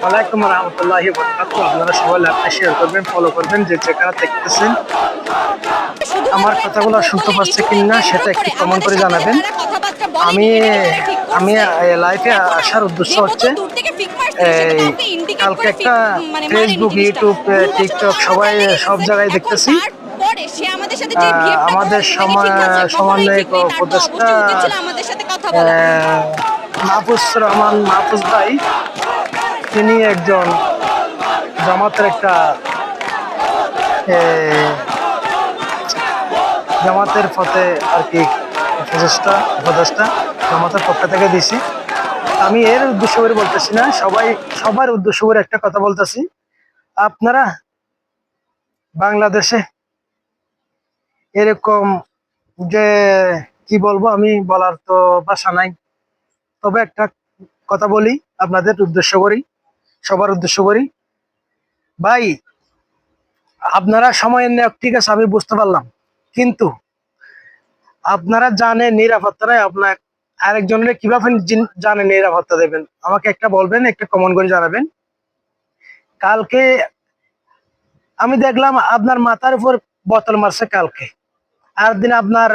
ওয়ালাইকুম রহমতুল্লাহি ওয়া বারাকাতুহু। আপনারা সবাই লাইভটা শেয়ার করবেন, ফলো করবেন, যে যেখানে দেখতেছেন। আমার কথাগুলো শুনতে পাচ্ছে কিনা সেটা একটু কমেন্ট করে জানাবেন। আমি আমি লাইভে আসার উদ্দেশ্য হচ্ছে এই কালকে একটা ফেসবুক, ইউটিউব, টিকটক সবাই সব জায়গায় দেখতেছি আমাদের সমন্বয়ক উপদেষ্টা মাহফুজ রহমান মাহফুজ ভাই, তিনি একজন জামাতের একটা জামাতের পথে আর কি উপদেষ্টা জামাতের পক্ষ থেকে দিছি। আমি এর উদ্দেশ্য করে বলতেছি না, সবার উদ্দেশ্য করে একটা কথা বলতেছি। আপনারা বাংলাদেশে এরকম যে কি বলবো, আমি বলার তো ভাষা নাই, তবে একটা কথা বলি আপনাদের উদ্দেশ্য করি, সবার উদ্দেশ্য করি। ভাই, আপনারা সময় নেওয়া ঠিক আছে, আমি বুঝতে পারলাম, কিন্তু আপনারা জানেন নিরাপত্তা নাই। আপনার আরেকজনের কিভাবে জানেন নিরাপত্তা দেবেন? আমাকে একটা বলবেন, একটা কমেন্ট করে জানাবেন। কালকে আমি দেখলাম আপনার মাথার উপর বোতল মারছে কালকে, আর দিন আপনার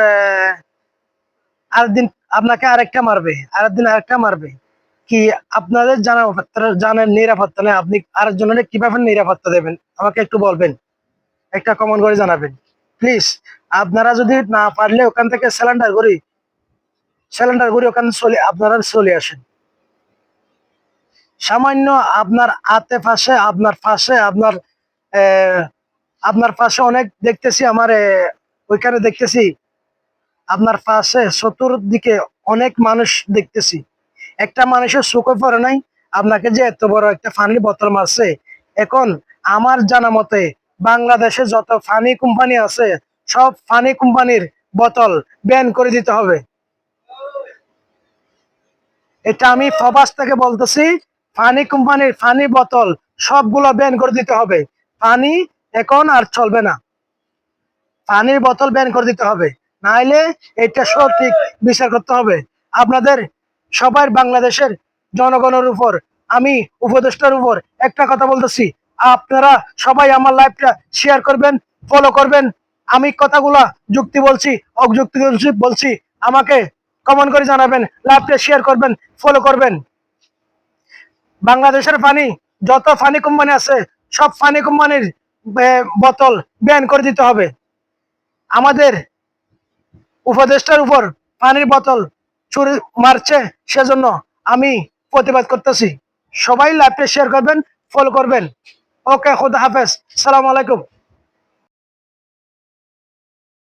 আরেকদিন আপনাকে আরেকটা মারবে, আরেকদিন আরেকটা মারবে। কি আপনাদের জানেন নিরাপত্তা নেই? আপনি আরেকজনের কিভাবে নিরাপত্তা দেবেন? আমাকে একটু বলবেন, একটা কমেন্ট করে জানাবেন প্লিজ। আপনারা যদি না পারলে ওখান থেকে সিলিন্ডার করি ওখানে আপনারা চলে আসেন। সামান্য আপনার হাতে পাশে, আপনার পাশে অনেক দেখতেছি, আমার ওইখানে দেখতেছি আপনার পাশে চতুর্দিকে অনেক মানুষ দেখতেছি। একটা মানুষের চোখে পড়ে নাই আপনাকে যে এত বড় একটা পানির বোতল মারছে। এখন আমার জানা মতে বাংলাদেশে যত পানি কোম্পানি আছে, সব পানি কোম্পানির বোতল ব্যান করে দিতে হবে। এটা আমি প্রবাস থেকে বলতেছি। পানি কোম্পানির পানি বোতল সবগুলো ব্যান করে দিতে হবে। পানি এখন আর চলবে না, পানির বোতল ব্যান করে দিতে হবে, নাইলে এটা সঠিক বিচার করতে হবে। আপনাদের সবার বাংলাদেশের জনগণের উপর, আমি উপদেষ্টার উপর একটা কথা বলতেছি, আপনারা সবাই আমার লাইভটা শেয়ার করবেন, ফলো করবেন। আমি কথাগুলা যুক্তি বলছি, অযুক্তি বলছি, আমাকে কমেন্ট করে জানাবেন, লাইভটা শেয়ার করবেন, ফলো করবেন। বাংলাদেশের পানি, যত পানি কোম্পানি আছে, সব পানি কোম্পানির বোতল ব্যান করে দিতে হবে। আমাদের উপদেষ্টার উপর পানির বোতল ছুরি মারছে, সেজন্য আমি প্রতিবাদ করতেছি। সবাই লাইভটা শেয়ার করবেন, ফলো করবেন। ওকে, খুদা হাফেজ, সালাম আলাইকুম।